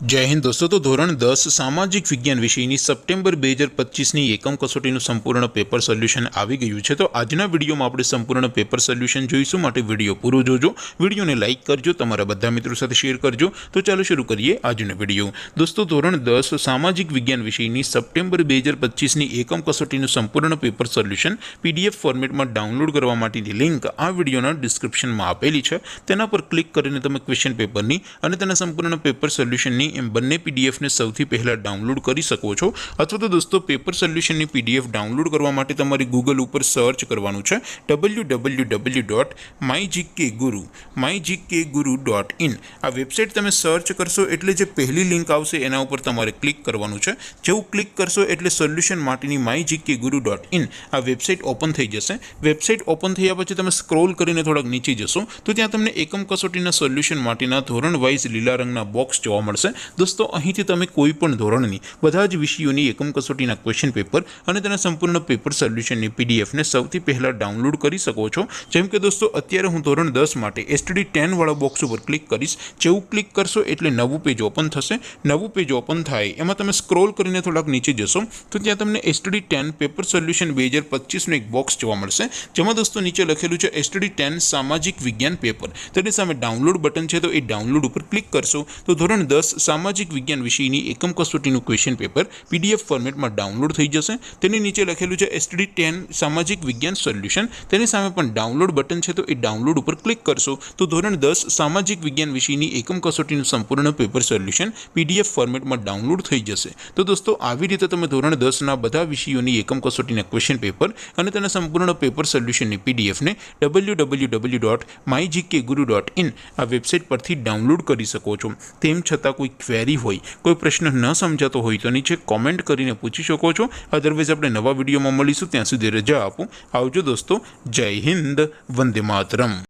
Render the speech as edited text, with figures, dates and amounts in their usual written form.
जय हिंद दोस्तों। तो धोरण 10 सामाजिक विज्ञान विषयनी सप्टेम्बर 2025 एकम कसोटीનું સંપૂર્ણ પેપર સોલ્યુશન આવી ગયું છે। તો આજના વિડીયોમાં આપણે સંપૂર્ણ પેપર સોલ્યુશન જોઈશું, માટે વિડીયો પૂરો જોજો, વિડીયોને લાઇક કરજો, તમારા બધા મિત્રો સાથે શેર કરજો। તો ચાલો શરૂ કરીએ આજનો વિડીયો। દોસ્તો, ધોરણ 10 સામાજિક વિજ્ઞાન વિષયની સપ્ટેમ્બર 2025 એકમ કસોટીનું સંપૂર્ણ પેપર સોલ્યુશન પીડીએફ ફોર્મેટમાં ડાઉનલોડ કરવા માટેની લિંક આ વિડીયોના ડિસ્ક્રિપ્શનમાં આપેલી છે। તેના પર ક્લિક કરીને તમે ક્વેશ્ચન પેપરની અને તેના સંપૂર્ણ પેપર સોલ્યુશનની એમ બંને પીડીએફ ने સૌથી પહેલા ડાઉનલોડ કરી શકો છો। અથવા તો દોસ્તો, પેપર સોલ્યુશનની પીડીએફ ડાઉનલોડ કરવા માટે તમારે ગૂગલ ઉપર સર્ચ કરવાનું છે www.mygkguru.in। આ વેબસાઇટ તમે સર્ચ કરશો એટલે જે પહેલી લિંક આવશે એના ઉપર તમારે ક્લિક કરવાનું છે। જેવું ક્લિક કરશો એટલે સોલ્યુશન માટેની mygkguru.in આ વેબસાઇટ ઓપન થઈ જશે। વેબસાઇટ ઓપન થયા પછી તમે સ્ક્રોલ કરીને થોડાક નીચે જશો તો ત્યાં તમને એકમ કસોટીના સોલ્યુશન માટેના ધોરણ વાઇઝ લીલા રંગના બોક્સ જોવા મળશે। दोस्तों, અહીંથી તમે કોઈ પણ ધોરણની બધા જ વિષયોની એકમ કસોટીના ક્વેશ્ચન પેપર અને તેના સંપૂર્ણ પેપર સોલ્યુશનની પીડીએફને સૌથી પહેલાં ડાઉનલોડ કરી શકો છો। જેમ કે દોસ્તો, અત્યારે હું ધોરણ 10 માટે STD 10 વાળા બોક્સ ઉપર ક્લિક કરીશ। જેવું ક્લિક કરશો એટલે નવું પેજ ઓપન થશે। નવું પેજ ઓપન થાય એમાં તમે સ્ક્રોલ કરીને થોડાક નીચે જશો તો ત્યાં તમને STD 10 પેપર સોલ્યુશન 2025નું એક બોક્સ જોવા મળશે, જેમાં દોસ્તો નીચે લખેલું છે STD 10 સામાજિક વિજ્ઞાન પેપર। તેની સામે ડાઉનલોડ બટન છે, તો એ ડાઉનલોડ ઉપર ક્લિક કરશો તો ધોરણ 10 સામાજિક વિજ્ઞાન વિષયની એકમ કસોટીનું ક્વેશ્ચન પેપર પીડીએફ ફોર્મેટમાં ડાઉનલોડ થઈ જશે। તેની નીચે લખેલું છે STD 10 સામાજિક વિજ્ઞાન સોલ્યુશન, તેની સામે પણ ડાઉનલોડ બટન છે, તો એ ડાઉનલોડ ઉપર ક્લિક કરશો તો ધોરણ 10 સામાજિક વિજ્ઞાન વિષયની એકમ કસોટીનું સંપૂર્ણ પેપર સોલ્યુશન પીડીએફ ફોર્મેટમાં ડાઉનલોડ થઈ જશે। તો દોસ્તો, આવી રીતે તમે ધોરણ 10ના બધા વિષયોની એકમ કસોટીના ક્વેશ્ચન પેપર અને તેના સંપૂર્ણ પેપર સોલ્યુશનની પીડીએફને www.mygkguru.in આ વેબસાઇટ પરથી ડાઉનલોડ કરી શકો છો। તેમ છતાં કોઈ ક્વેરી હોય, કોઈ પ્રશ્ન ન સમજાતો હોય તો નીચે કોમેન્ટ કરીને પૂછી શકો છો। અધરવાઇઝ આપણે નવા વિડીયોમાં મળીશું, ત્યાં સુધી રજા આપો। આવજો દોસ્તો, જય હિન્દ, વંદે માતરમ।